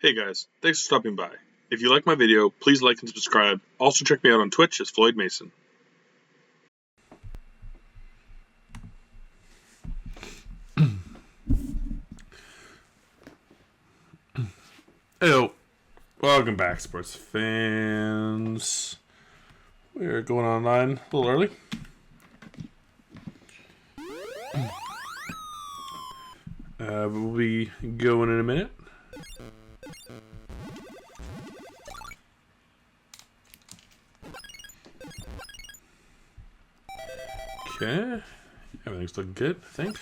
Hey guys, thanks for stopping by. If you like my video, please like and subscribe. Also check me out on Twitch as Floyd Mason. Hello, welcome back, sports fans. We're going online a little early. We'll be going in a minute. Okay, everything's looking good, I think.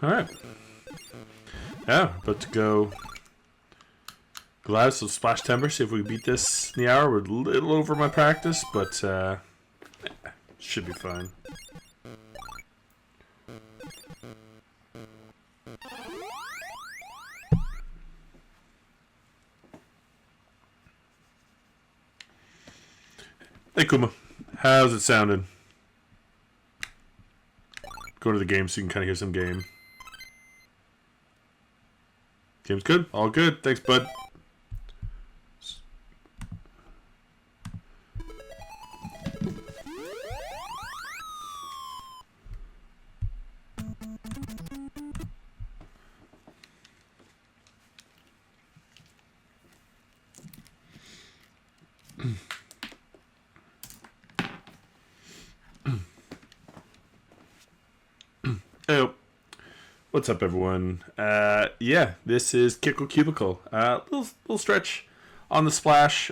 Alright. Yeah, about to go Gladys of SPLASHtember, see if we can beat this in the hour. We're a little over my practice, but should be fine. Hey Kuma, how's it sounding? Go to the game so you can kind of hear some game. Game's good? All good. Thanks, bud. Hey, what's up, everyone? Yeah, this is Kickle Cubicle. Little stretch on the splash.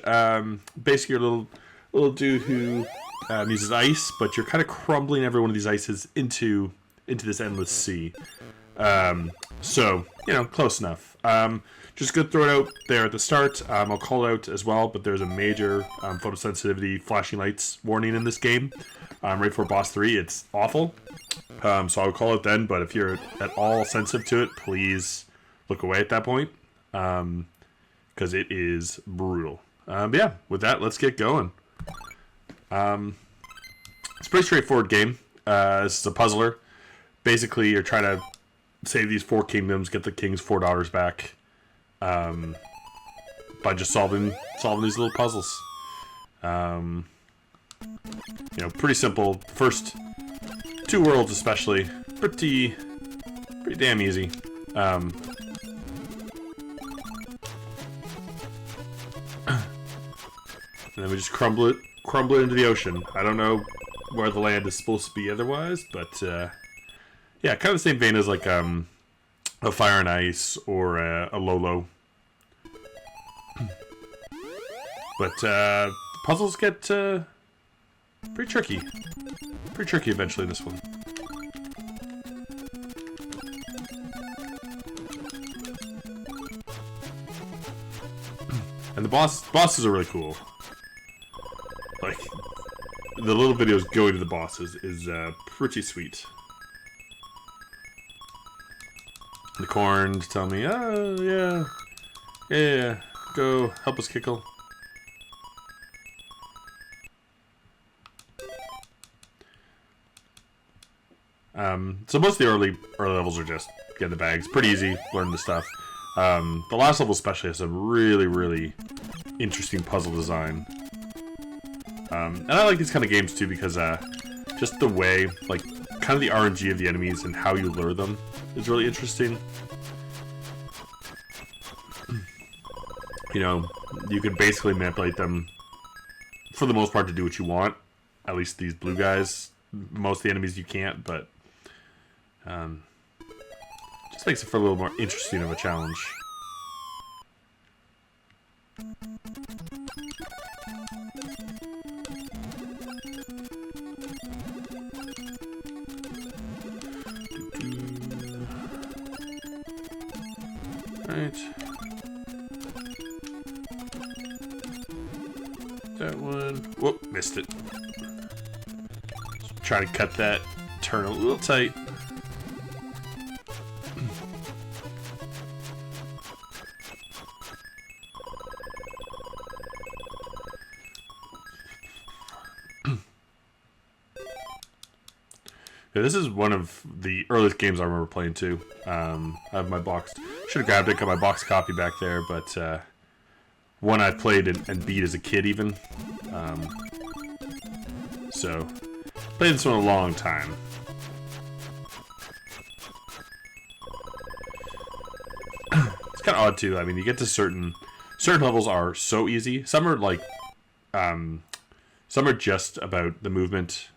Basically, you're a little dude who uses ice, but you're kind of crumbling every one of these ices into this endless sea. So you know, close enough. Just gonna throw it out there at the start. I'll call it out as well, but there's a major photosensitivity flashing lights warning in this game. Right for boss 3, it's awful. So I'll call it then, but if you're at all sensitive to it, please look away at that point, because it is brutal. But yeah, with that, let's get going. It's a pretty straightforward game. This is a puzzler. Basically, you're trying to save these 4 kingdoms, get the king's 4 daughters back, by just solving these little puzzles. You know, pretty simple. First 2 worlds especially, pretty damn easy. And then we just crumble it into the ocean. I don't know where the land is supposed to be otherwise, but yeah, kind of the same vein as like a Fire and Ice or a Lolo. But puzzles get pretty tricky. Pretty tricky eventually in this one. And the bosses are really cool. Like, the little videos going to the bosses is pretty sweet. The corn tell me, oh yeah, go help us, Kickle. So most of the early levels are just get the bags, pretty easy, learn the stuff. The last level especially has some really interesting puzzle design. And I like these kind of games too because just the way, like, kind of the RNG of the enemies and how you lure them is really interesting. You know, you can basically manipulate them for the most part to do what you want. At least these blue guys. Most of the enemies you can't, but just makes it for a little more interesting of a challenge. Right. that one. Whoop, missed it. Try to cut that turn a little tight. Yeah, this is one of the earliest games I remember playing too. I have my box. Should have grabbed it, got my box copy back there, but one I played and beat as a kid even. So played this one a long time. It's kind of odd too. I mean, you get to certain levels are so easy. Some are like, some are just about the movement.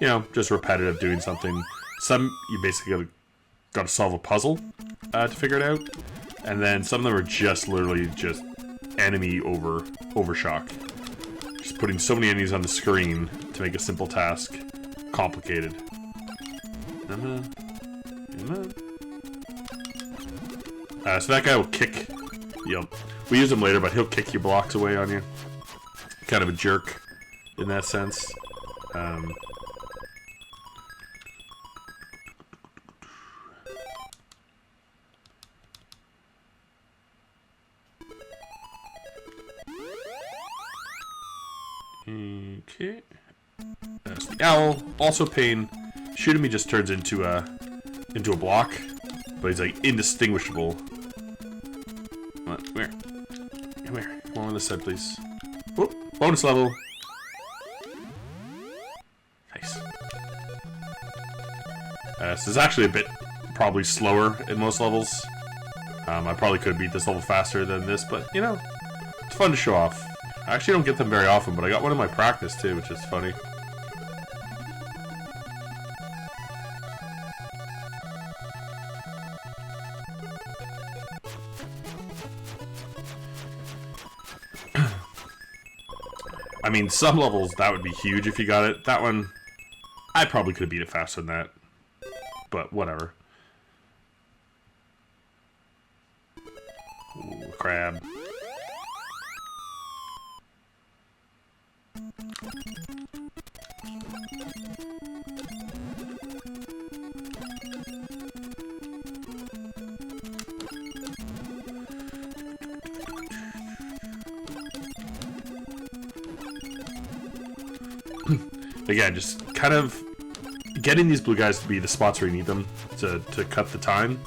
You know, just repetitive doing something. Some you basically got to solve a puzzle to figure it out, and then some of them are just literally just enemy overshock. Just putting so many enemies on the screen to make a simple task complicated. So that guy will kick. We use him later, but he'll kick your blocks away on you. Kind of a jerk in that sense. Okay. That's the owl. Also pain. Shooting me just turns into a block. But he's like indistinguishable. What? Where? Come here. Come on this side, please. Whoop. Bonus level. Nice. This is actually a bit probably slower in most levels. I probably could beat this level faster than this, but you know, it's fun to show off. I actually don't get them very often, but I got one in my practice too, which is funny. I mean, some levels that would be huge if you got it. That one, I probably could have beat it faster than that, but whatever. Ooh, crab. Again, just kind of getting these blue guys to be the spots where you need them to cut the time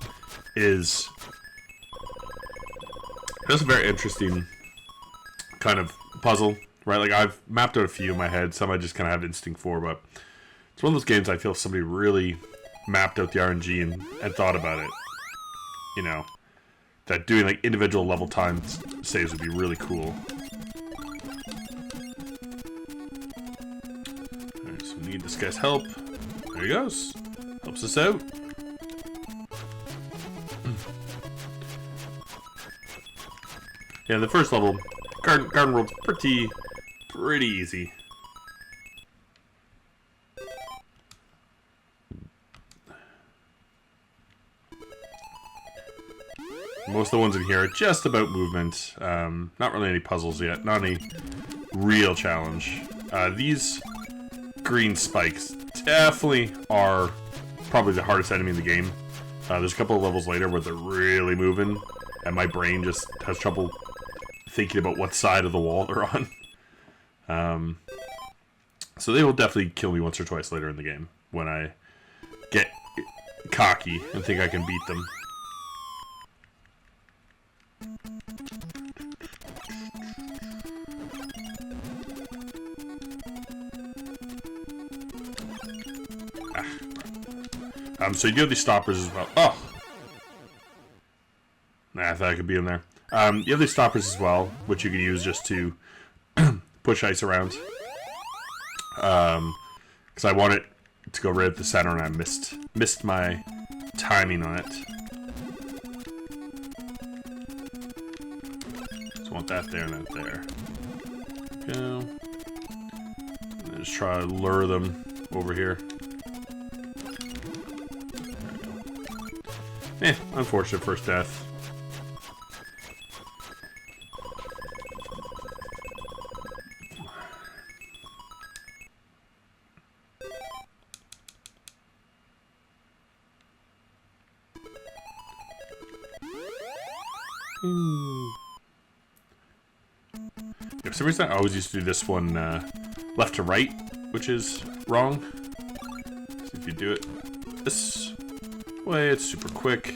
is just a very interesting kind of puzzle, right? Like, I've mapped out a few in my head, some I just kind of have instinct for, but it's one of those games I feel somebody really mapped out the RNG and thought about it. You know, that doing like individual level time saves would be really cool. Need this guy's help. There he goes. Helps us out. Yeah, the first level, Garden World's pretty easy. Most of the ones in here are just about movement. Not really any puzzles yet. Not any real challenge. These green spikes definitely are probably the hardest enemy in the game. There's a couple of levels later where they're really moving, and my brain just has trouble thinking about what side of the wall they're on. So they will definitely kill me once or twice later in the game when I get cocky and think I can beat them. So you do have these stoppers as well. Oh! Nah, I thought I could be in there. You have these stoppers as well, which you can use just to push ice around. Because I want it to go right at the center, and I missed my timing on it. So I want that there and that there. Go. And just try to lure them over here. Unfortunate first death. For some reason, I always used to do this one left to right, which is wrong. So if you do it this way, it's super quick.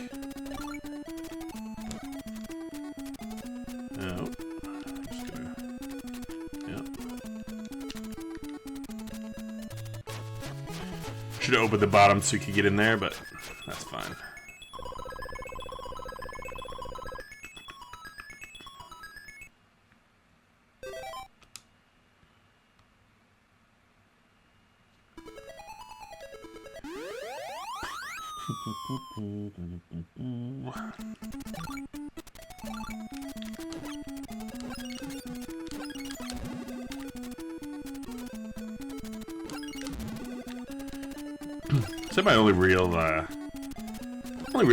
Oh, just gonna, yeah. Should have opened the bottom so you could get in there, but that's fine. So my only real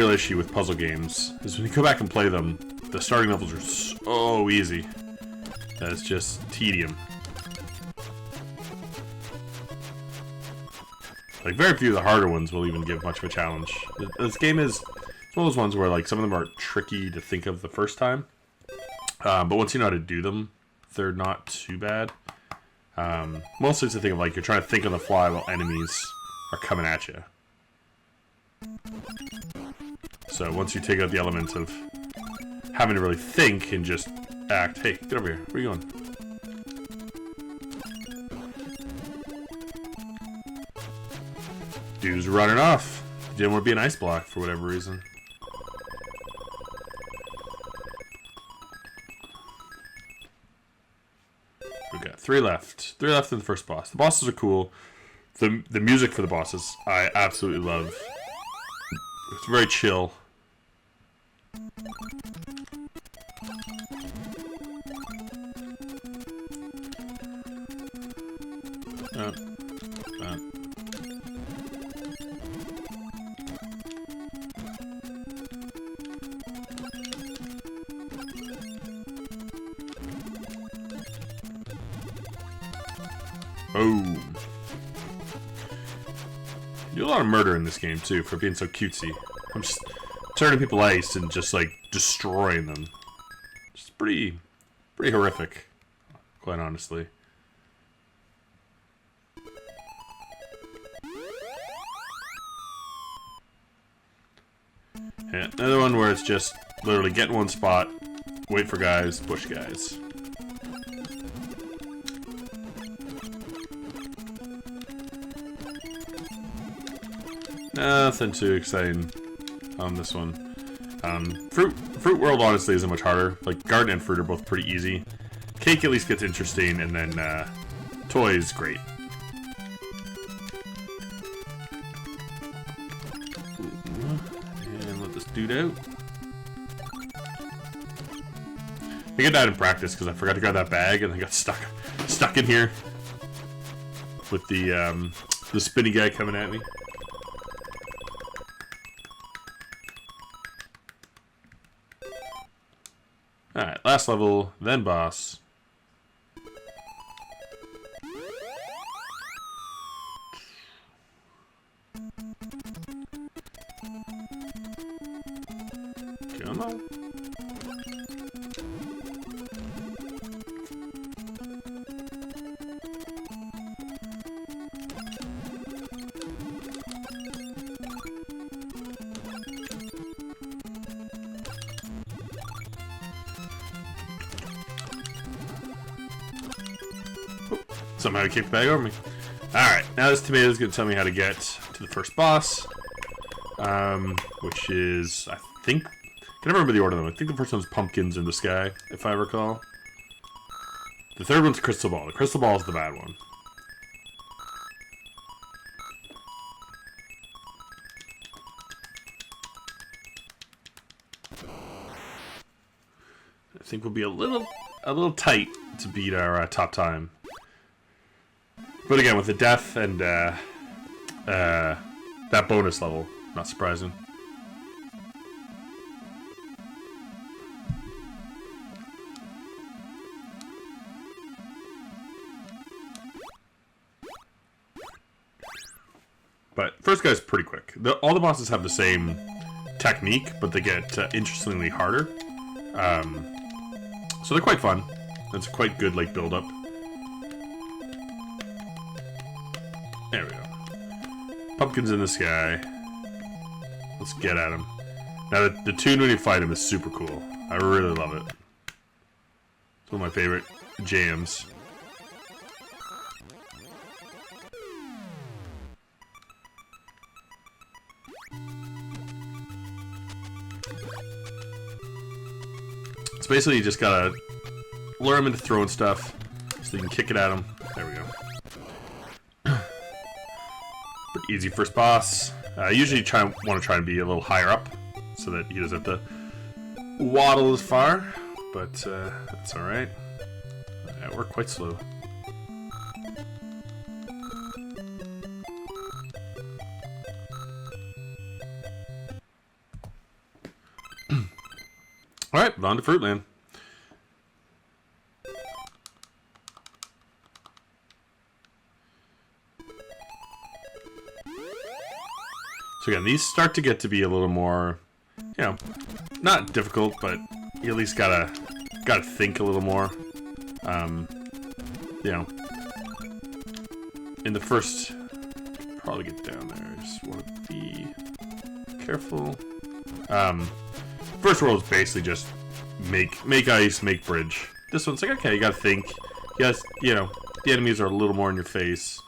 issue with puzzle games is when you go back and play them, the starting levels are so easy that it's just tedium. Like, very few of the harder ones will even give much of a challenge. This game is one of those ones where, like, some of them are tricky to think of the first time. But once you know how to do them, they're not too bad. Mostly it's a thing of, like, you're trying to think on the fly while enemies are coming at you. So once you take out the element of having to really think and just act. Hey, get over here. Where are you going? Dude's running off. He didn't want to be an ice block for whatever reason. We've got 3 left. 3 left in the first boss. The bosses are cool. The music for the bosses I absolutely love. It's very chill. Oh. You do a lot of murder in this game too for being so cutesy. I'm just turning people ice and just like destroying them. It's pretty horrific, quite honestly. Yeah, another one where it's just literally get in one spot, wait for guys, push guys. Nothing too exciting on this one. Fruit World honestly isn't much harder. Like, garden and fruit are both pretty easy. Cake at least gets interesting, and then toys, great. And let this dude out. I think I died in practice because I forgot to grab that bag and I got stuck in here with the spinny guy coming at me. Alright, last level, then boss. Come on. Somehow he kicked the bag over me. Alright, now this tomato's gonna tell me how to get to the first boss. Which is, I think... I can never remember the order of them. I think the first one's pumpkins in the sky, if I recall. The third one's crystal ball. The crystal ball is the bad one. I think we'll be a little tight to beat our top time. But again, with the death and that bonus level, not surprising. But first guy's pretty quick. All the bosses have the same technique, but they get interestingly harder. So they're quite fun. It's quite good, like, build-up. There we go. Pumpkins in the sky. Let's get at him. Now, the tune when you fight him is super cool. I really love it. It's one of my favorite jams. So basically, you just gotta lure him into throwing stuff so you can kick it at him. There we go. Pretty easy first boss. I usually want to try and be a little higher up so that he doesn't have to waddle as far, but that's alright. Yeah, we're quite slow. Alright, on to Fruitland. So again, these start to get to be a little more, you know, not difficult, but you at least gotta think a little more. You know, in the first, probably get down there. Just want to be careful. First world is basically just make ice, make bridge. This one's like, okay, you gotta think. Yes, you know, the enemies are a little more in your face.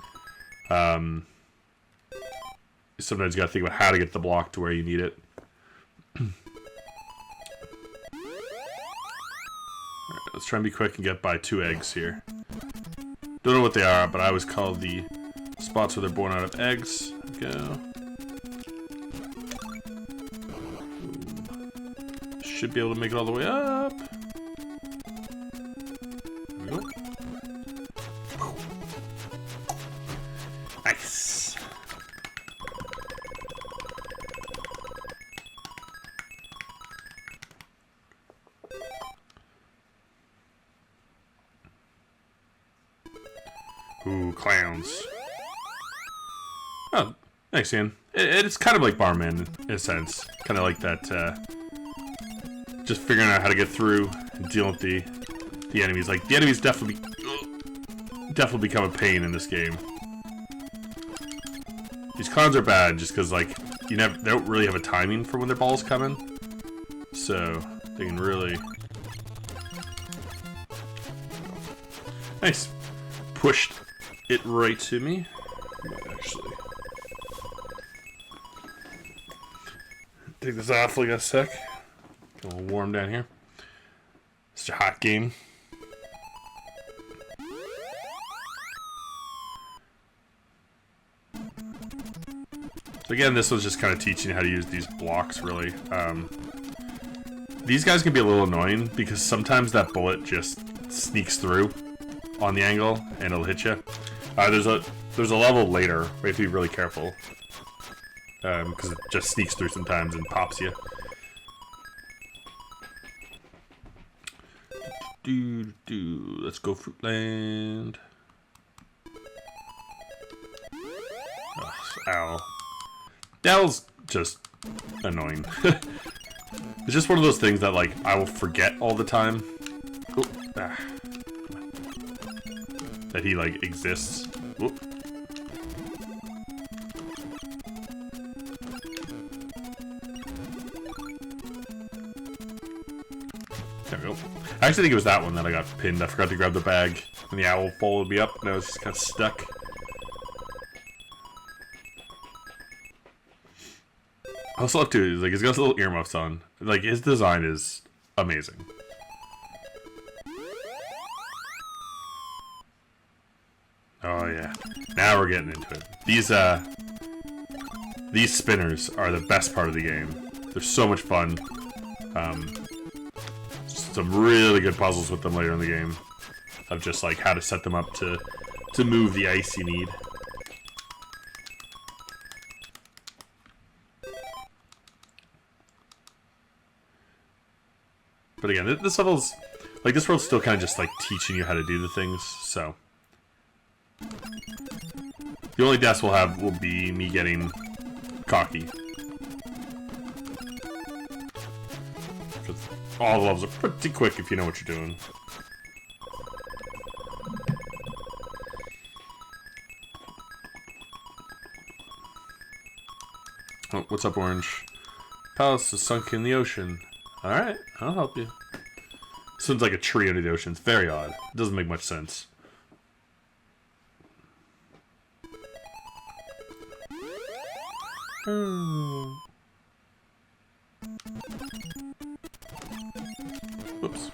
Sometimes you gotta think about how to get the block to where you need it. Alright, let's try and be quick and get by 2 eggs here. Don't know what they are, but I always call the spots where they're born out of eggs. Go. Should be able to make it all the way up. There we go. Nice. Ooh, clowns. Oh, thanks, Ian. It's kind of like Barman in a sense. Kind of like that, just figuring out how to get through and dealing with the enemies. Like, the enemies definitely become a pain in this game. These clowns are bad just because, like, they don't really have a timing for when their balls come in. So, they can really... Nice. Pushed it right to me. Actually, take this off like a sec. Get a little warm down here. It's a hot game. So again, this was just kind of teaching you how to use these blocks, really. These guys can be a little annoying because sometimes that bullet just sneaks through on the angle and it'll hit you. There's a level later where you have to be really careful because it just sneaks through sometimes and pops you. Let's go Fruitland. Oh, ow. Dell's just annoying. It's just one of those things that, like, I will forget all the time. Ooh, that he, like, exists. Ooh. There we go. I actually think it was that one that I got pinned. I forgot to grab the bag, and the owl followed me up, and I was just kind of stuck. I also love too, like, he's got little earmuffs on. Like, his design is amazing. Oh yeah, now we're getting into it. These spinners are the best part of the game. They're so much fun. Some really good puzzles with them later in the game, of just like how to set them up to move the ice you need. But again, this level's like, this world's still kind of just like teaching you how to do the things, so. The only deaths we'll have will be me getting cocky. all the levels are pretty quick if you know what you're doing. Oh, what's up, Orange? Palace is sunk in the ocean. Alright, I'll help you. This one's like a tree under the ocean. It's very odd. It doesn't make much sense. Whoops.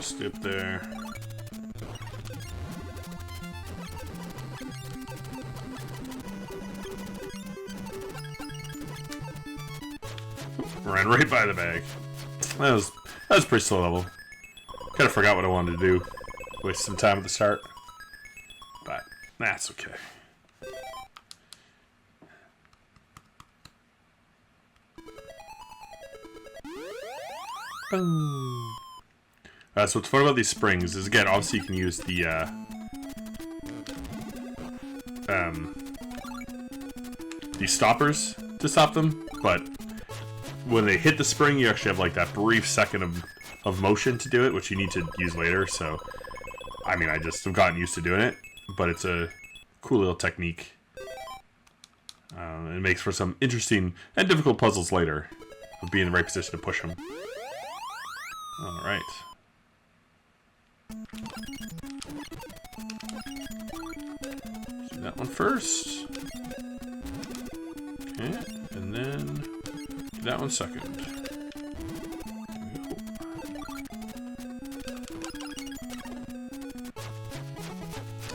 Stay up there. Ran right by the bag. That was pretty slow level. Kind of forgot what I wanted to do. Wasted some time at the start. But that's okay. So what's fun about these springs is, again, obviously you can use the these stoppers to stop them, but when they hit the spring, you actually have like that brief second of motion to do it, which you need to use later. So, I mean, I just have gotten used to doing it, but it's a cool little technique. It makes for some interesting and difficult puzzles later of being in the right position to push them. All right. Do that one first. Okay, and then do that one second.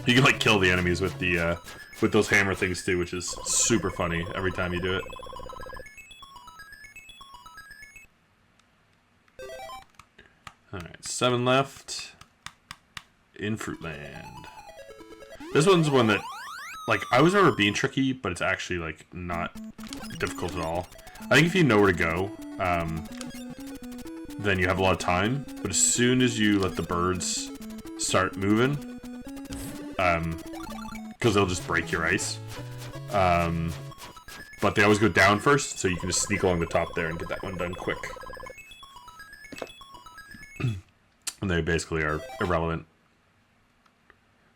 You can like kill the enemies with the with those hammer things too, which is super funny every time you do it. Alright, 7 left. In Fruitland. This one's one that, like, I always remember being tricky, but it's actually, like, not difficult at all. I think if you know where to go, then you have a lot of time. But as soon as you let the birds start moving, because they'll just break your ice. But they always go down first, so you can just sneak along the top there and get that one done quick. And they basically are irrelevant.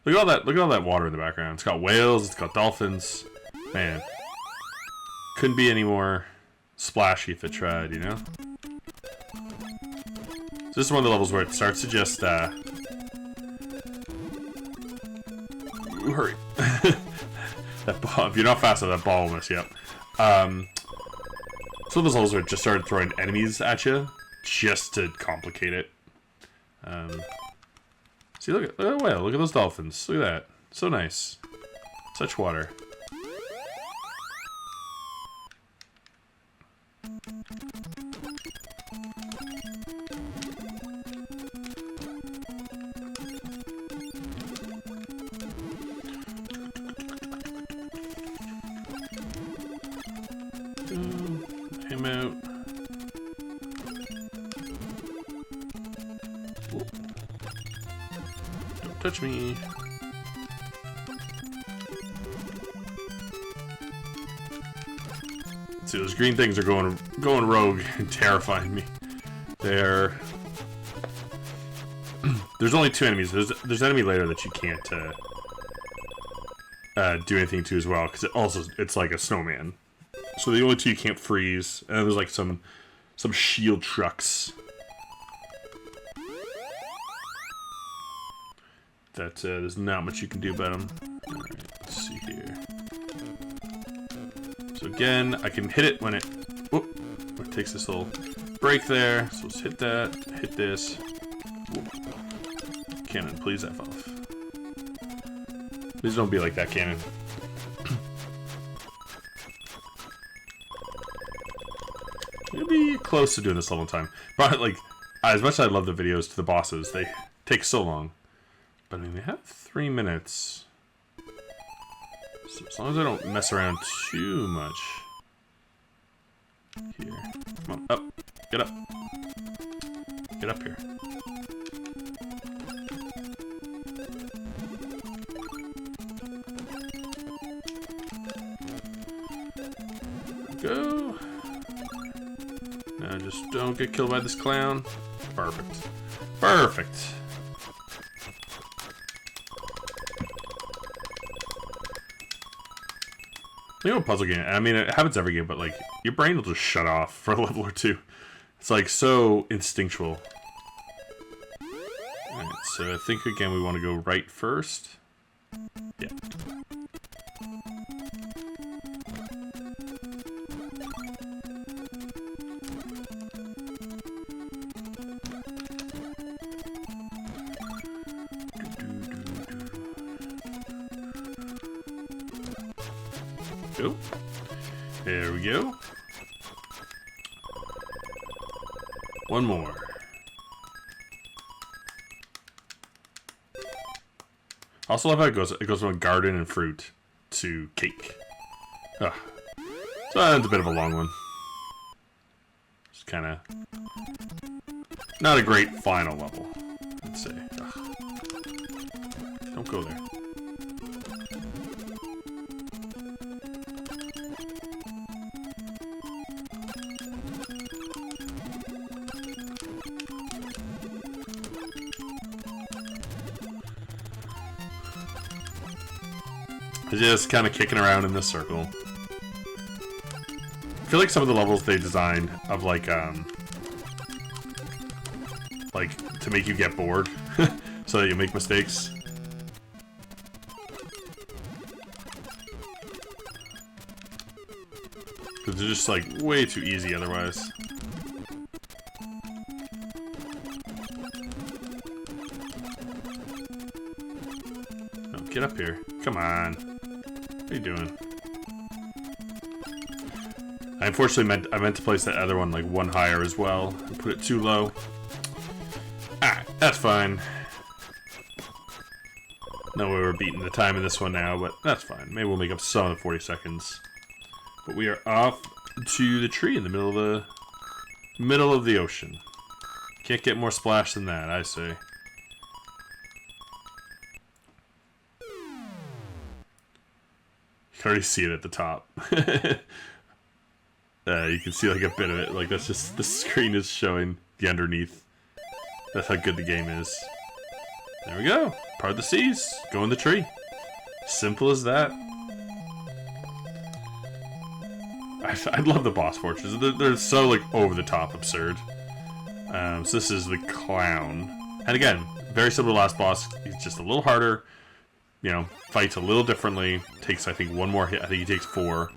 Look at all that water in the background. It's got whales, it's got dolphins. Man. Couldn't be any more splashy if it tried, you know? So this is one of the levels where it starts to just, Ooh, hurry. That ball, if you're not fast enough, that ball will mess you up. Some of those levels where it just started throwing enemies at you, just to complicate it. See, look at the whale. Look at those dolphins. Look at that. So nice. Such water. Him out. Touch me. See, those green things are going rogue and terrifying me. They're there's only 2 enemies. There's an enemy later that you can't do anything to as well, because it's like a snowman. So the only 2 you can't freeze, and then there's like some shield trucks. That there's not much you can do about them. Alright, let's see here. So again, I can hit it when it takes this little break there. So let's hit that, hit this. Whoop. Cannon, please F off. Please don't be like that, cannon. You'll be close to doing this level in time. But like, as much as I love the videos to the bosses, they take so long. But I mean, they have 3 minutes. So as long as I don't mess around too much. Here. Come on, up. Get up. Get up here. Go. Now just don't get killed by this clown. Perfect. Perfect. You know, a puzzle game. I mean, it happens every game, but like your brain will just shut off for a level or two. It's like so instinctual. Alright, so I think again we want to go right first. Yeah. Go. There we go. One more. I also love how it goes. It goes from garden and fruit to cake. Ugh. So that's a bit of a long one. Just kind of not a great final level, I'd say. Ugh. Don't go there. Just kind of kicking around in this circle. I feel like some of the levels they designed of like to make you get bored so that you make mistakes. Because they're just like way too easy otherwise. Oh, get up here. Come on. What are you doing? I unfortunately meant to place that other one like one higher as well. And put it too low. Ah, that's fine. No way we're beating the time in this one now, but that's fine. Maybe we'll make up some of the 40 seconds. But we are off to the tree in the middle of the ocean. Can't get more splash than that, I say. You can already see it at the top. You can see like a bit of it. Like that's just the screen is showing the underneath. That's how good the game is. There we go. Part of the seas. Go in the tree. Simple as that. I love the boss fortresses. They're so like over the top absurd. So this is the clown. And again, very similar to the last boss. He's just a little harder. You know, fights a little differently. Takes, I think, one more hit. I think he takes 4.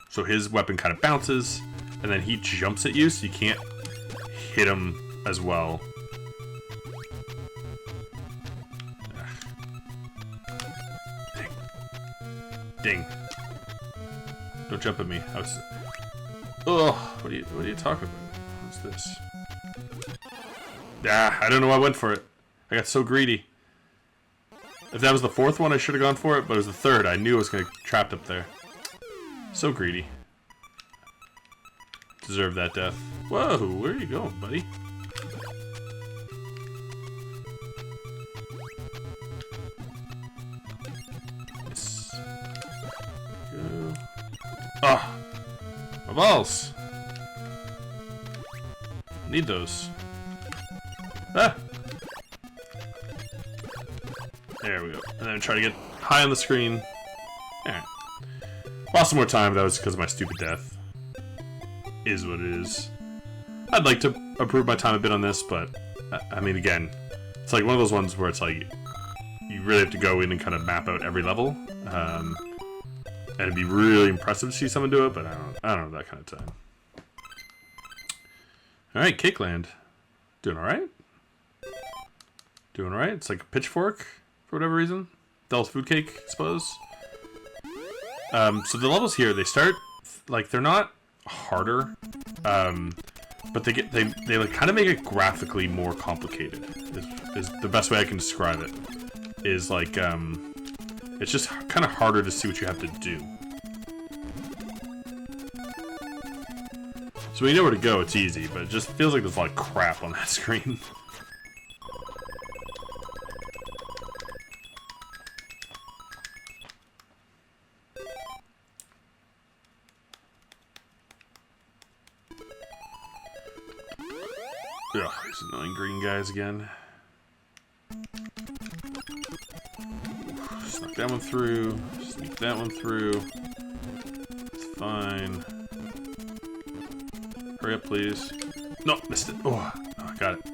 So his weapon kind of bounces, and then he jumps at you, so you can't hit him as well. Ding. Ding. Don't jump at me. I was... Ugh, what are you talking about? What's this? Ah, I don't know why I went for it. I got so greedy. If that was the 4th one, I should have gone for it, but it was the 3rd. I knew I was going to get trapped up there. So greedy. Deserve that death. Whoa, where are you going, buddy? Yes. Go. Ah! My balls! Need those. Ah! There we go. And then try to get high on the screen. Alright. Lost some more time, that was because of my stupid death. Is what it is. I'd like to improve my time a bit on this, but I mean, again, it's like one of those ones where it's like you really have to go in and kind of map out every level, and it'd be really impressive to see someone do it, but I don't have that kind of time. All right, Cakeland, doing all right. Doing all right. It's like a pitchfork for whatever reason. Devil's food cake, I suppose. So the levels here, they start like they're not harder, but they like kind of make it graphically more complicated. Is the best way I can describe it. Is like it's just kind of harder to see what you have to do. So when you know where to go, it's easy, but it just feels like there's a lot of crap on that screen. Ugh, these annoying green guys again. Snuck that one through. Sneak that one through. It's fine. Hurry up, please. No, missed it. Oh, I got it.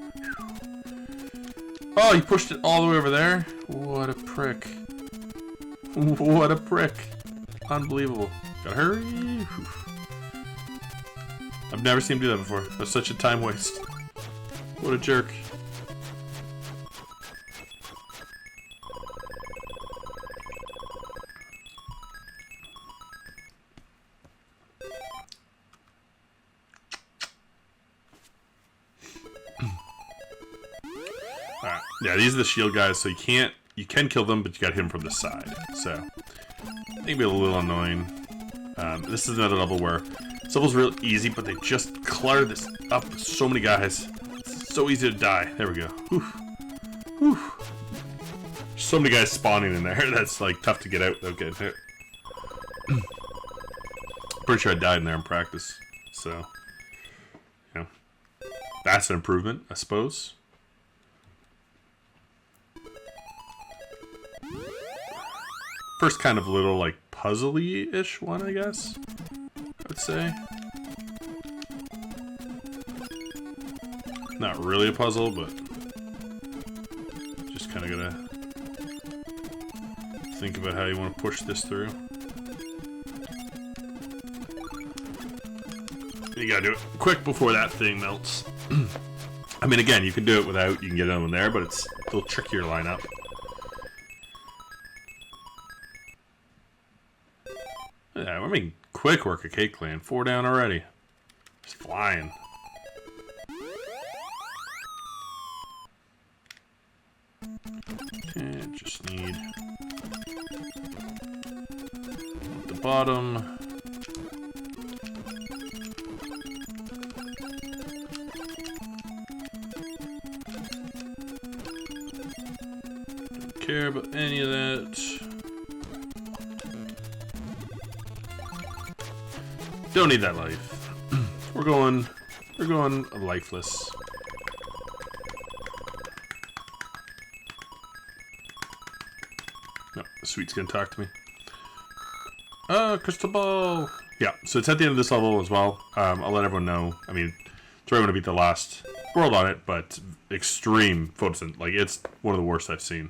Oh, you pushed it all the way over there? What a prick. What a prick. Unbelievable. Gotta hurry. I've never seen him do that before. That's such a time waste. What a jerk. Alright, yeah, these are the shield guys, so you can kill them, but you gotta hit them from the side. So, it can be a little annoying. This is another level where this level's real easy, but they just clutter this up with so many guys. It's so easy to die. There we go. Whew. Whew. So many guys spawning in there. That's like tough to get out without getting hit. Pretty sure I died in there in practice. So, you know, that's an improvement, I suppose. First kind of little, like, puzzly-ish one, I guess, I would say. Not really a puzzle, but just kind of gotta think about how you want to push this through. You gotta do it quick before that thing melts. I mean, again, you can do it without, you can get another one there, but it's a little trickier line up. Yeah, we're making quick work of Kickle. 4 down already. Just flying. Okay, just need the bottom. Don't care about any of that. Don't need that life. We're going lifeless. No, the sweet's gonna talk to me. Crystal ball. Yeah, so it's at the end of this level as well. I'll let everyone know. I mean, it's right when I beat the last world on it, but extreme photosynthesis. Like, it's one of the worst I've seen.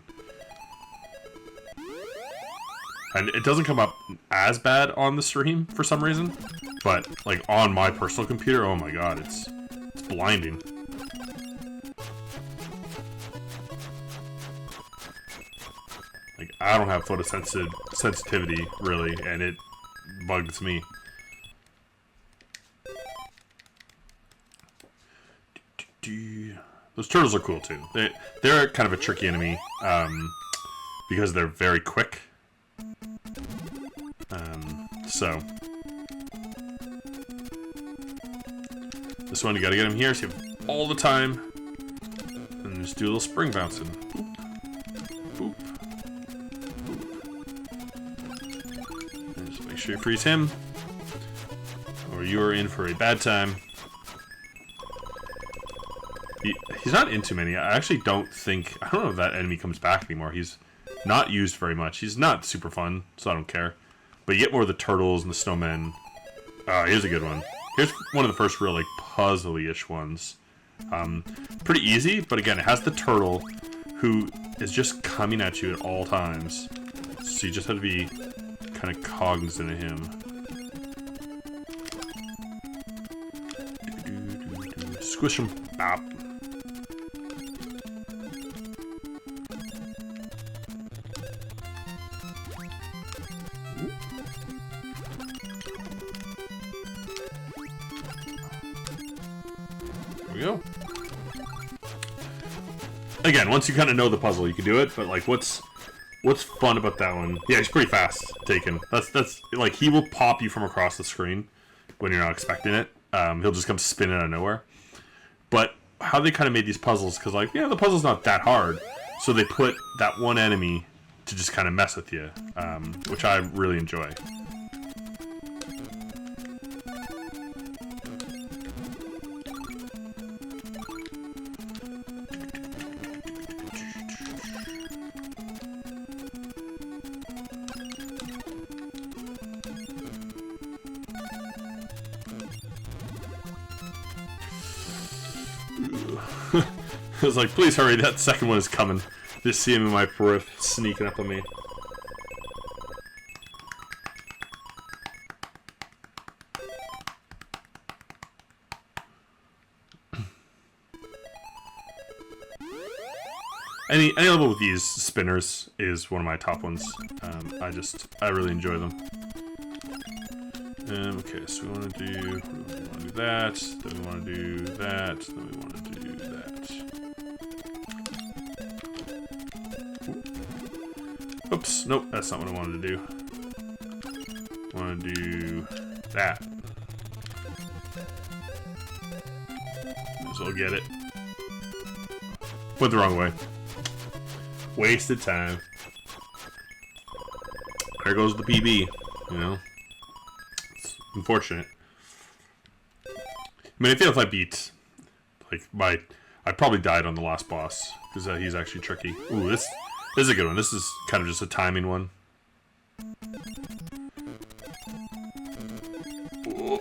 And it doesn't come up as bad on the stream for some reason, but like on my personal computer, oh my god, it's blinding. Like, I don't have sensitivity really, and it bugs me. Those turtles are cool too. They're kind of a tricky enemy because they're very quick. So this one you gotta get him here, so you have all the time, and just do a little spring bouncing. Boop, boop, boop. And just make sure you freeze him, or you are in for a bad time. He's not in too many. I actually don't know if that enemy comes back anymore. He's not used very much. He's not super fun, so I don't care. But you get more of the turtles and the snowmen. Here's a good one. Here's one of the first real, like, puzzly-ish ones. Pretty easy, but again, it has the turtle who is just coming at you at all times. So you just have to be kind of cognizant of him. Squish him. Bop. We go. Again, once you kind of know the puzzle, you can do it. But like, what's fun about that one? Yeah, he's pretty fast taken. That's like, he will pop you from across the screen when you're not expecting it. he'll just come spinning out of nowhere. But how they kind of made these puzzles, because like, the puzzle's not that hard, so they put that one enemy to just kind of mess with you, which I really enjoy. I was like, please hurry, that second one is coming. Just see him in my periph sneaking up on me. Any level with these spinners is one of my top ones. I really enjoy them. Okay, so we want to do that, then we want to do that, then we want to do that. Oops, nope, that's not what I wanted to do. I want to do that. Might as well get it. Went the wrong way. Wasted time. There goes the PB, you know? It's unfortunate. I mean, I feel if I beat, like, I probably died on the last boss, because he's actually tricky. Ooh, this is a good one. This is kind of just a timing one. Ooh,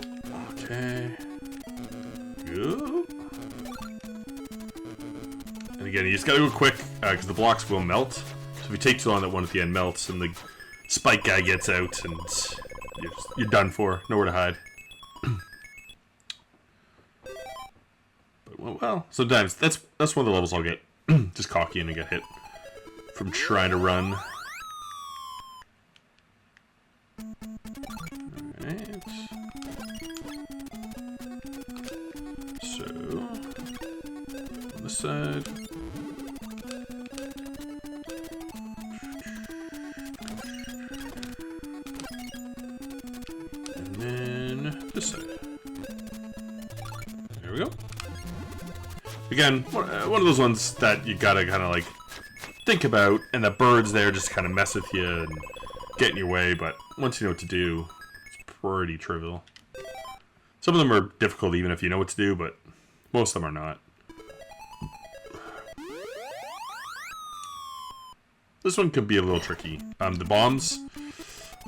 okay. Go. And again, you just gotta go quick, because the blocks will melt. So if you take too long, that one at the end melts, and the spike guy gets out, and you're done for. Nowhere to hide. But, well, sometimes that's one of the levels I'll get just cocky and I get hit from trying to run. Alright. So, on this side. And then this side. There we go. Again, one of those ones that you gotta kind of like think about, and the birds there just kind of mess with you and get in your way, but once you know what to do, it's pretty trivial. Some of them are difficult even if you know what to do, but most of them are not. This one could be a little tricky. The bombs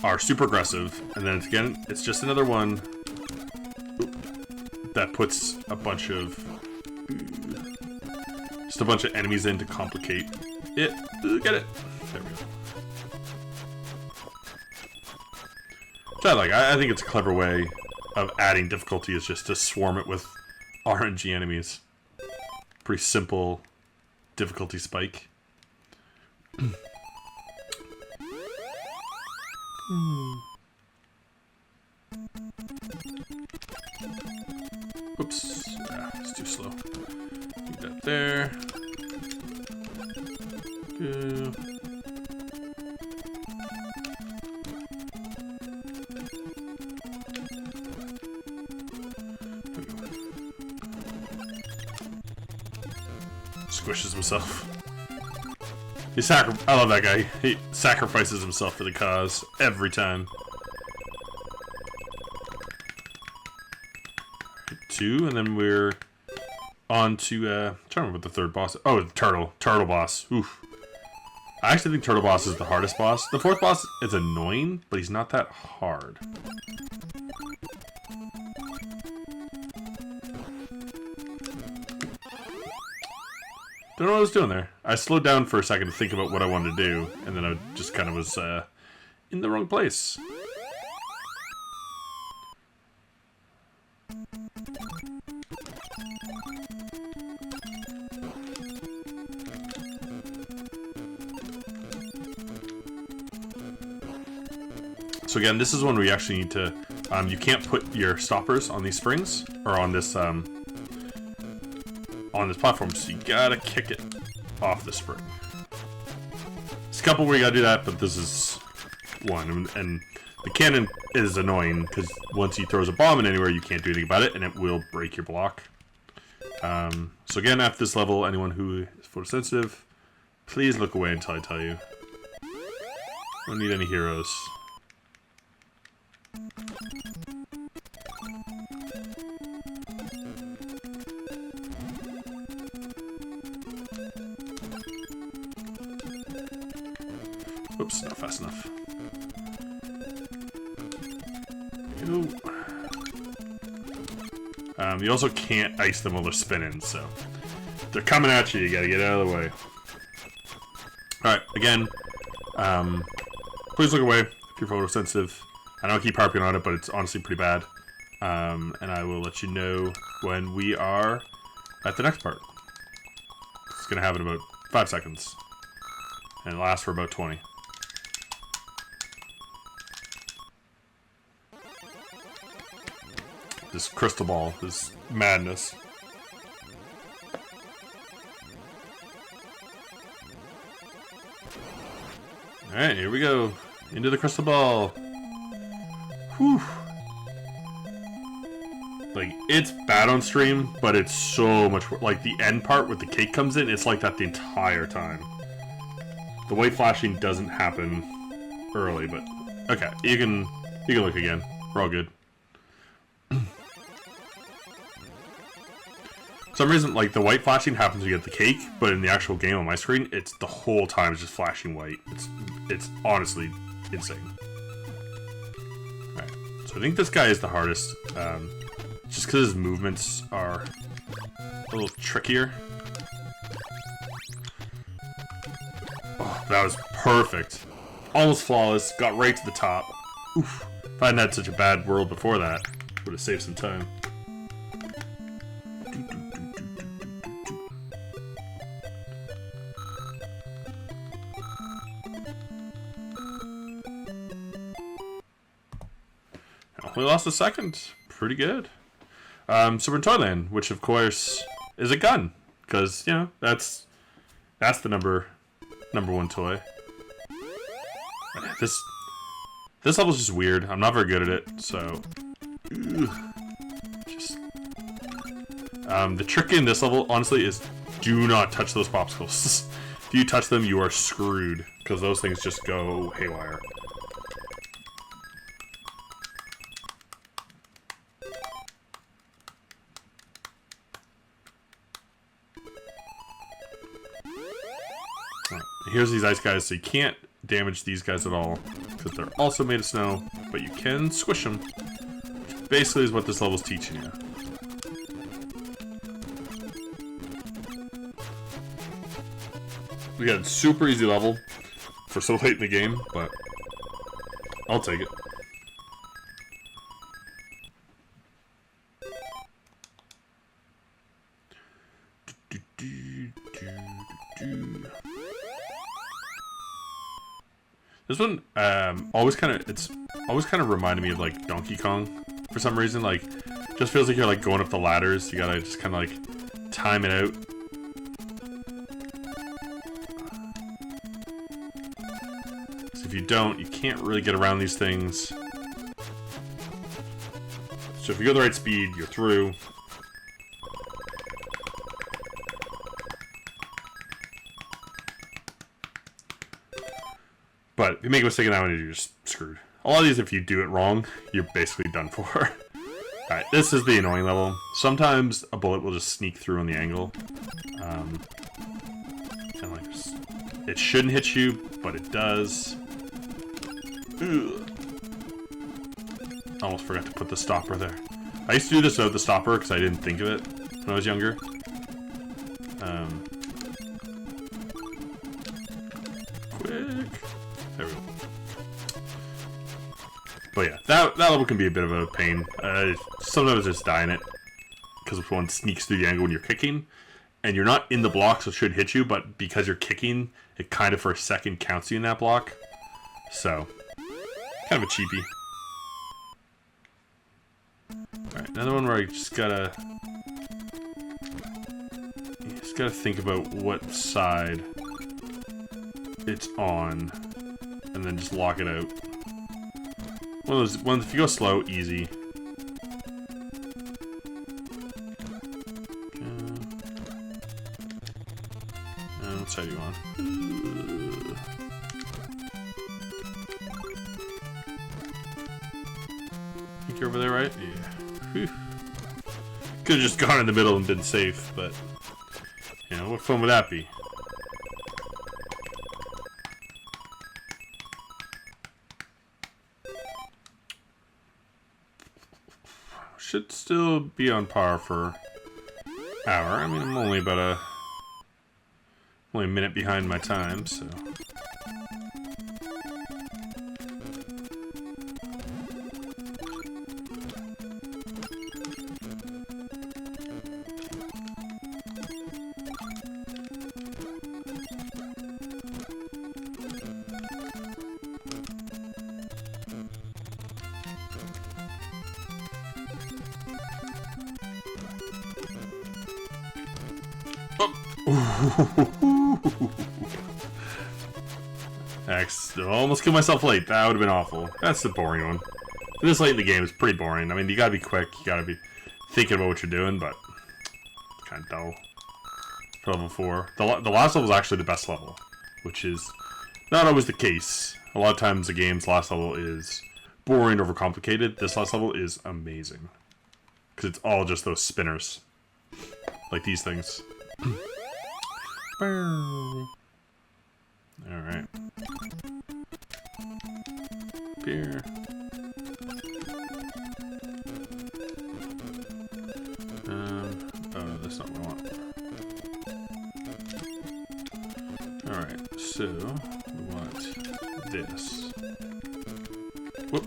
are super aggressive, and then again, it's just another one that puts a bunch of enemies in to complicate it. Get it? There we go. Which I like. I think it's a clever way of adding difficulty, is just to swarm it with RNG enemies. Pretty simple difficulty spike. Oops. Ah, it's too slow. Keep that there. Go. Squishes himself. I love that guy. He sacrifices himself for the cause every time. Two, and then we're on to I'm trying to remember what the third boss. Oh, the turtle boss. Oof. I actually think turtle boss is the hardest boss. The fourth boss is annoying, but he's not that hard. Don't know what I was doing there. I slowed down for a second to think about what I wanted to do, and then I just kind of was in the wrong place. So again, this is one where you actually need to, you can't put your stoppers on these springs, or on this platform, so you gotta kick it off the spring. There's a couple where you gotta do that, but this is one, and The cannon is annoying because once he throws a bomb in anywhere, you can't do anything about it, and it will break your block. So again, after this level, anyone who is photosensitive, please look away until I tell you. Don't need any heroes. Oops, not fast enough. You also can't ice them while they're spinning, so if they're coming at you, you gotta get out of the way. Alright, again, please look away if you're photosensitive. I know I keep harping on it, but it's honestly pretty bad. And I will let you know when we are at the next part. It's gonna happen in about 5 seconds. And it lasts for about 20. This crystal ball is madness. Alright, here we go. Into the crystal ball. Whew. Like, it's bad on stream, but it's so much worse. Like, the end part where the cake comes in, it's like that the entire time. The white flashing doesn't happen early, but... Okay, you can look again. We're all good. For some reason, like, the white flashing happens when you get the cake, but in the actual game on my screen, it's the whole time just flashing white. It's honestly insane. Alright, so I think this guy is the hardest, just because his movements are a little trickier. Oh, that was perfect. Almost flawless, got right to the top. Oof. If I hadn't had such a bad world before that, would have saved some time. We lost a second. Pretty good. So we're in Toyland, which of course is a gun, because you know that's the number one toy. This level's just weird. I'm not very good at it, so just the trick in this level, honestly, is do not touch those popsicles. If you touch them, you are screwed, because those things just go haywire. Here's these ice guys, so you can't damage these guys at all, because they're also made of snow, but you can squish them, which basically is what this level's teaching you. We got a super easy level for so late in the game, but I'll take it. This one, always kind of reminded me of like Donkey Kong for some reason. Like, just feels like you're like going up the ladders. You gotta just kind of like time it out. So if you don't, you can't really get around these things. So if you go the right speed, you're through. But if you make a mistake in that one, you're just screwed. A lot of these, if you do it wrong, you're basically done for. Alright, this is the annoying level. Sometimes a bullet will just sneak through on the angle. And like, it shouldn't hit you, but it does. Ugh. Almost forgot to put the stopper there. I used to do this without the stopper because I didn't think of it when I was younger. Quick. There we go. But yeah, that level can be a bit of a pain. Sometimes just die in it, because if one sneaks through the angle when you're kicking, and you're not in the block, so it should hit you, but because you're kicking, it kind of for a second counts you in that block. So, kind of a cheapie. Alright, another one where I just gotta think about what side it's on, and then just lock it out. One of those ones, if you go slow, easy. What side are you on? Think you're over there, right? Yeah. Could have just gone in the middle and been safe, but you know, what fun would that be? Should still be on par for hour. I mean, I'm only about only a minute behind my time, so. I almost killed myself late. That would have been awful. That's the boring one. This late in the game is pretty boring. I mean, you gotta be quick. You gotta be thinking about what you're doing, but kind of dull. For level 4. The last level is actually the best level, which is not always the case. A lot of times the game's last level is boring, overcomplicated. This last level is amazing. Because it's all just those spinners. Like these things. Alright. Beer. Oh, that's not what I want. Alright, so we want this. Whoop.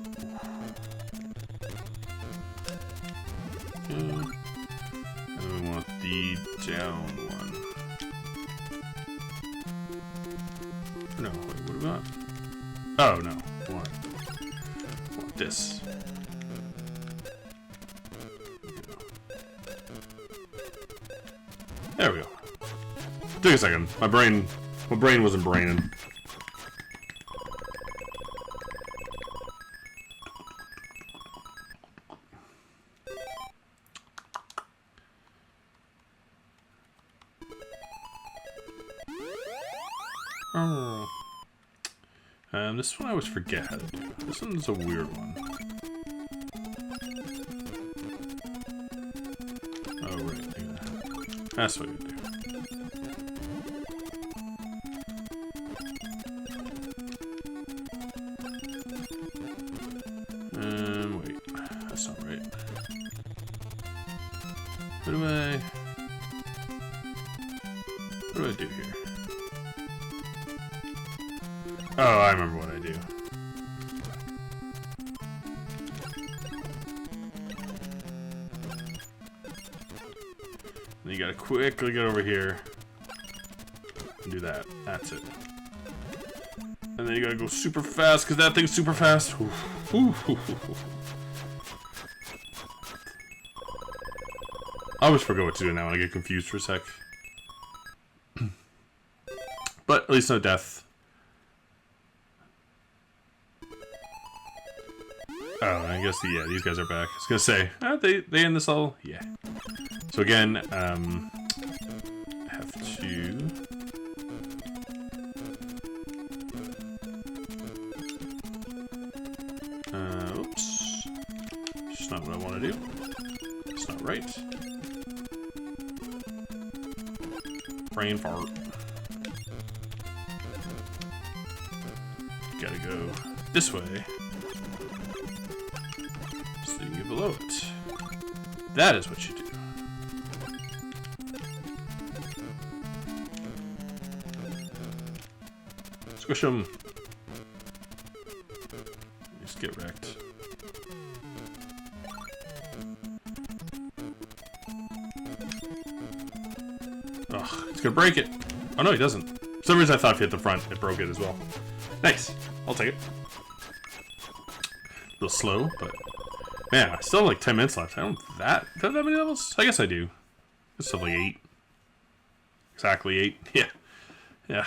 And we want the down one. No, wait, what do we want? Oh, no. We want this. There we go. Took a second. My brain wasn't braining. Oh. This one I always forget how to do. This one's a weird one. Oh, right. Yeah. That's what you do. Wait. That's not right. What do I do here? Oh, I remember what I do. Then you gotta quickly get over here and do that. That's it. And then you gotta go super fast, because that thing's super fast. I always forget what to do now when I get confused for a sec. But at least no death. Oh, I guess yeah, these guys are back. I was gonna say, they end this level? Yeah. So again, have to oops. It's not what I want to do. It's not right. Brain fart. Gotta go this way. So you get below it. That is what you do. Squish them. Just get wrecked. Ugh, it's gonna break it. Oh no, he doesn't. For some reason I thought if you hit the front, it broke it as well. Nice. I'll take it. A little slow, but man, I still have like 10 minutes left. I don't have that many levels? I guess I do. I still have like 8. Exactly 8. Yeah. Yeah.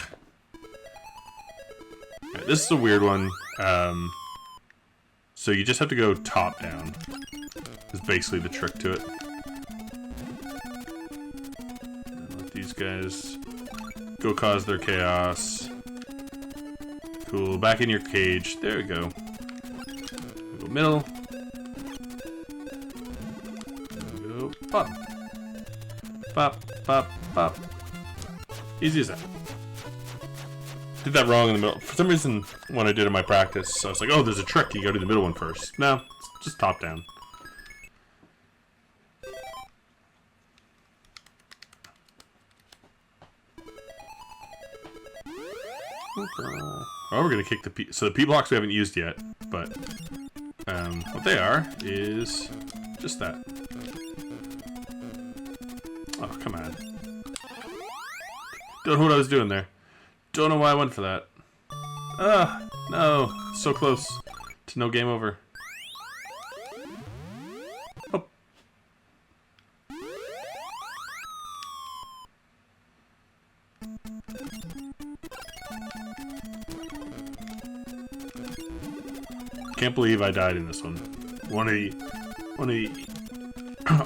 Okay, this is a weird one. So you just have to go top down. Is basically the trick to it. And let these guys go cause their chaos. Cool. Back in your cage. There we go. Go middle. Go pop. Pop, pop, pop. Easy as that. Did that wrong in the middle. For some reason, when I did it in my practice, I was like, oh, there's a trick. You gotta do the middle one first. No, it's just top down. Oh, we're gonna kick the P. So the P blocks we haven't used yet, but what they are is just that. Oh, come on. Don't know what I was doing there. Don't know why I went for that. Ah, no. So close to no game over. Oh. Can't believe I died in this one. One of the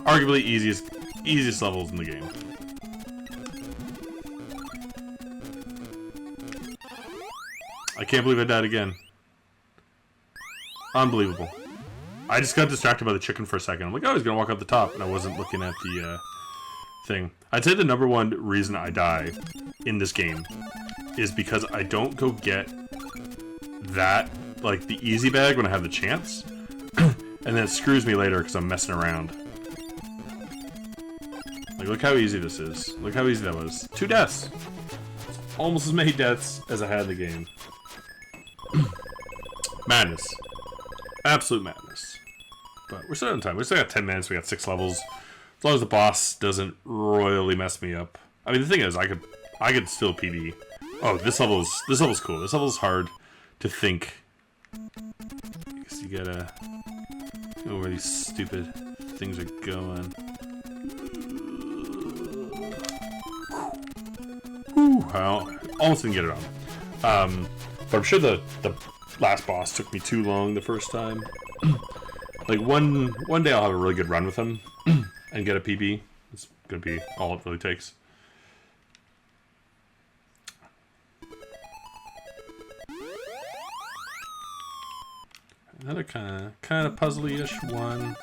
arguably easiest levels in the game. I can't believe I died again. Unbelievable. I just got distracted by the chicken for a second. I'm like, oh, he's gonna walk up the top, and I wasn't looking at the thing. I'd say the number one reason I die in this game is because I don't go get that, like, the easy bag when I have the chance, and then it screws me later because I'm messing around. Like, look how easy this is. Look how easy that was. 2 deaths. Almost as many deaths as I had in the game. Madness. Absolute madness. But we're still on time. We still got 10 minutes. We got 6 levels. As long as the boss doesn't royally mess me up. I mean, the thing is, I could still PB. Oh, this level's cool. This level's hard to think. Because you gotta know where these stupid things are going. Whew. Well, almost didn't get it on. But I'm sure the last boss took me too long the first time. Like one day I'll have a really good run with him and get a PB. It's gonna be all it really takes. Another kind of puzzly-ish one,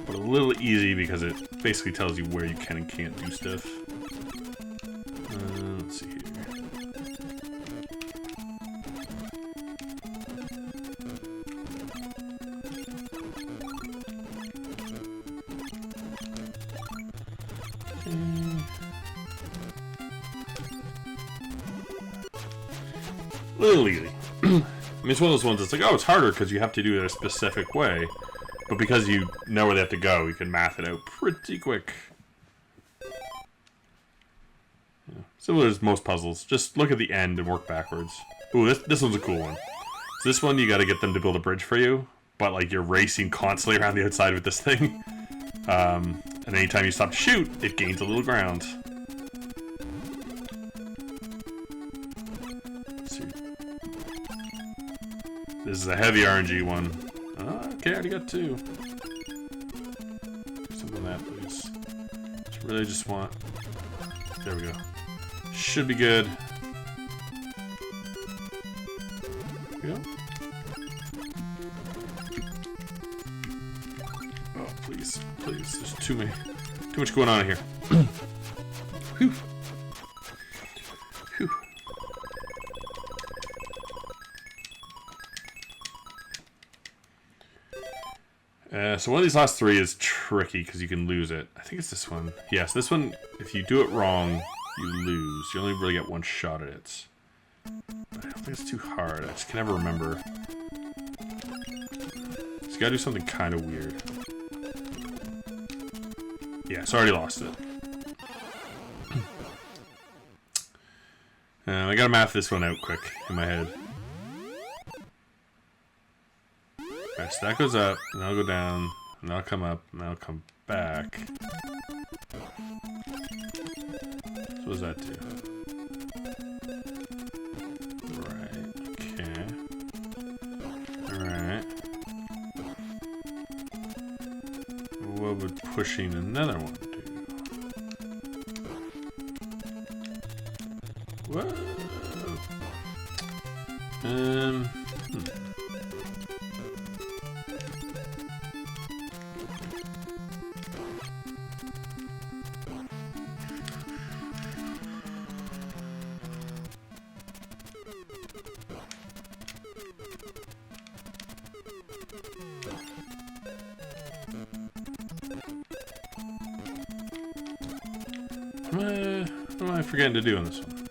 but a little easy because it basically tells you where you can and can't do stuff. Let's see here. A little easy. I mean, it's one of those ones that's like, oh, it's harder because you have to do it a specific way. But because you know where they have to go, you can math it out pretty quick. Yeah. Similar as most puzzles. Just look at the end and work backwards. Ooh, this one's a cool one. So this one, you gotta get them to build a bridge for you. But, like, you're racing constantly around the outside with this thing. And anytime you stop to shoot, it gains a little ground. This is a heavy RNG one. Okay, I already got 2. Something on that, please. Really just want... There we go. Should be good. There we go. Oh, please. Please. There's too much going on here. Whew. Whew. So one of these last 3 is tricky because you can lose it. I think it's this one. Yes, this one, if you do it wrong, you lose. You only really get 1 shot at it. But I don't think it's too hard. I just can never remember. So you gotta do something kind of weird. Yeah, so I already lost it. I gotta math this one out quick in my head. Okay, so that goes up, and I'll go down, and I'll come up, and I'll come back. So what does that do? Right, okay. Alright. pushing another one, too. Whoa. What am I forgetting to do on this one?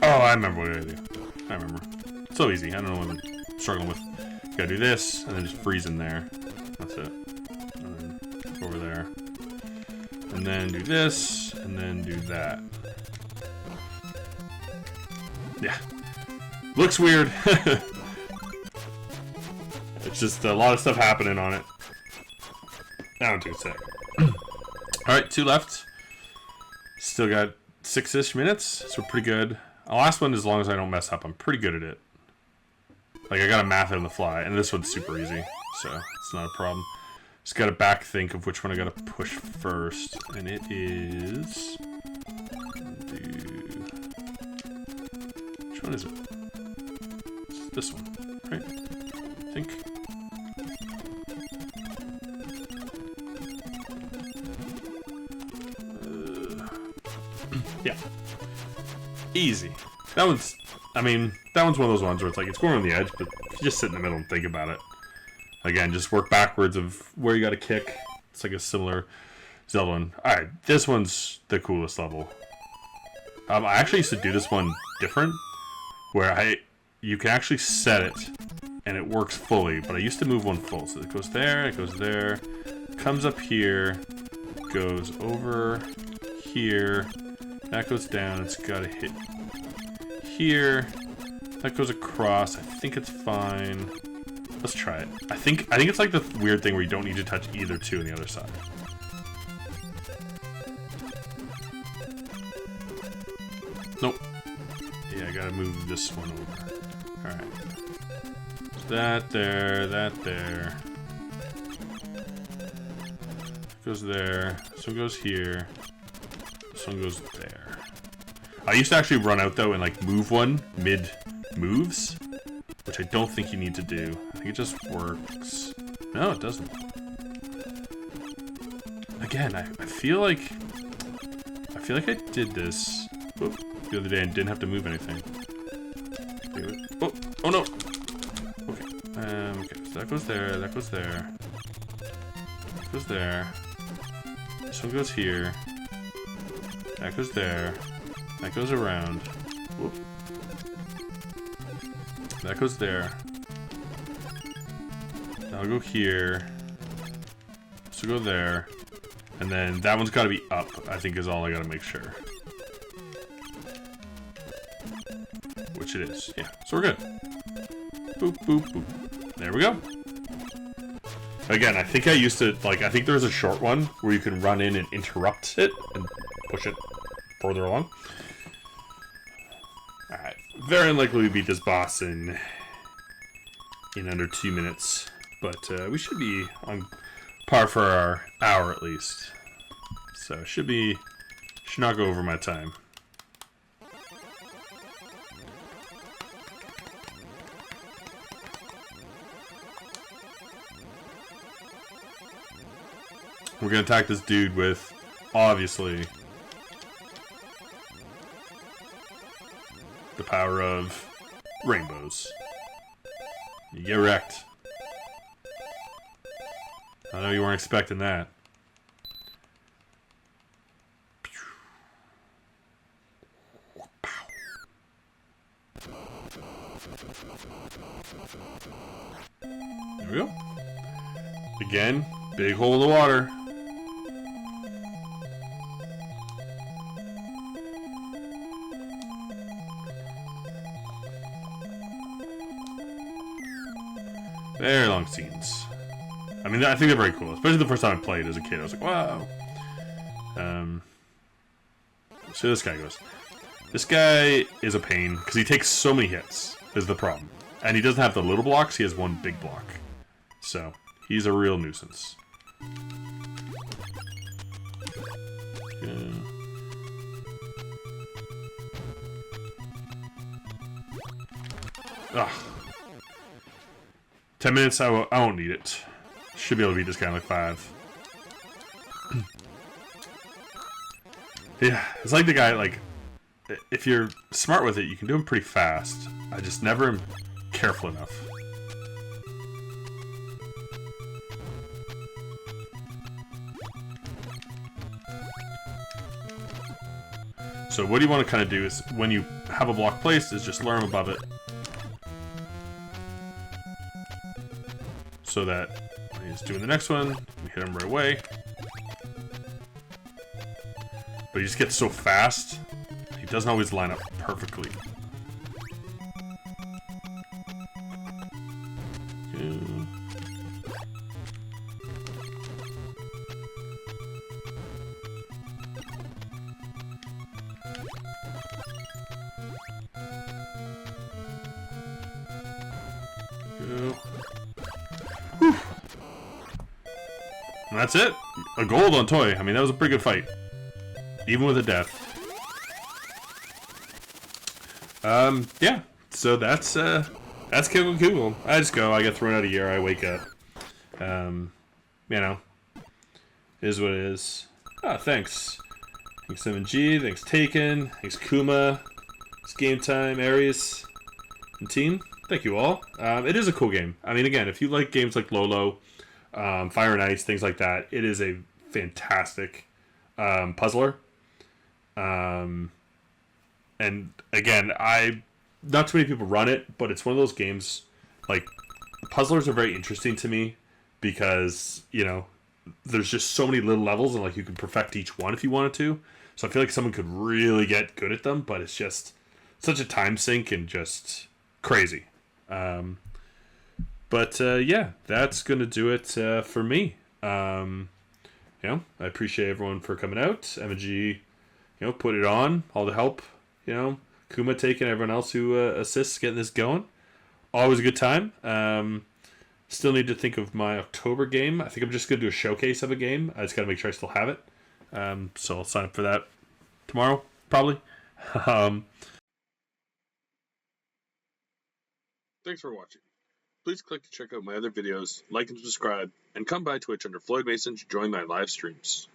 Oh, I remember what I gotta do. I remember. It's so easy. I don't know what I'm struggling with. You gotta do this, and then just freeze in there. That's it. And then go over there. And then do this, and then do that. Yeah. Looks weird. It's just a lot of stuff happening on it. That one took a sec. Alright, 2 left. Still got 6-ish minutes, so pretty good. The last one, as long as I don't mess up, I'm pretty good at it. Like, I gotta math it on the fly, and this one's super easy, so it's not a problem. Just gotta back think of which one I gotta push first, and it is... Which one is it? It's this one, right? I think. Yeah. Easy. That one's, I mean, that one's one of those ones where it's like, it's going on the edge, but if you just sit in the middle and think about it. Again, just work backwards of where you gotta kick. It's like a similar Zelda one. Alright, this one's the coolest level. I actually used to do this one different, where you can actually set it, and it works fully, but I used to move one full. So it goes there, comes up here, goes over here, that goes down, it's gotta hit here, that goes across, I think it's fine. Let's try it. I think it's like the weird thing where you don't need to touch either two on the other side. Nope. Yeah, I gotta move this one over. Alright. That there, that there. Goes there. This one goes here. This one goes there. I used to actually run out though and like move one mid-moves, which I don't think you need to do. I think it just works. No, it doesn't. Again, I feel like I did this the other day and didn't have to move anything. Oh no! Okay. Okay, so that goes there, that goes there. That goes there. This one goes here. That goes there. That goes around. Whoop. That goes there. That'll go here. This will go there. And then that one's gotta be up, I think is all I gotta make sure. Which it is. Yeah, so we're good. Boop, boop, boop. There we go. Again, I think I used to, like, I think there was a short one where you can run in and interrupt it and push it further along. Alright. Very unlikely we beat this boss in under 2 minutes. But we should be on par for our hour at least. So should not go over my time. We're gonna attack this dude with, obviously, the power of rainbows. You get wrecked. I know you weren't expecting that. There we go. Again, big hole in the water. Very long scenes. I mean, I think they're very cool. Especially the first time I played as a kid. I was like, wow. So this guy goes. This guy is a pain, because he takes so many hits, is the problem. And he doesn't have the little blocks, he has one big block. So, he's a real nuisance. Ugh. 10 minutes, I won't need it. Should be able to beat this guy in like 5. Yeah, it's like the guy, like, if you're smart with it, you can do him pretty fast. I just never am careful enough. So what you want to kind of do is, when you have a block placed, is just lure him above it. So that when he's doing the next one, we hit him right away. But he just gets so fast, he doesn't always line up perfectly. And that's it. A gold on Toy. I mean, that was a pretty good fight. Even with a death. Yeah. So that's Kickle Cubicle. I just go, I get thrown out of here, I wake up. You know. Is what it is. Ah, thanks. Thanks MnG, thanks Taken, thanks Kuma, thanks Game Time, Aries, and Team. Thank you all. It is a cool game. I mean, again, if you like games like Lolo, Fire and Ice, things like that, it is a fantastic puzzler. And again, not too many people run it, but it's one of those games, like, puzzlers are very interesting to me because, you know, there's just so many little levels and, like, you can perfect each one if you wanted to. So I feel like someone could really get good at them, but it's just such a time sink and just crazy. Yeah, that's gonna do it for me. You know, I appreciate everyone for coming out. MnG, you know, put it on, all the help. You know, Kuma taking everyone else who assists getting this going. Always a good time. Still need to think of my October game. I think I'm just gonna do a showcase of a game. I just gotta make sure I still have it. So I'll sign up for that tomorrow, probably. Thanks for watching. Please click to check out my other videos, like and subscribe, and come by Twitch under Floyd Mason to join my live streams.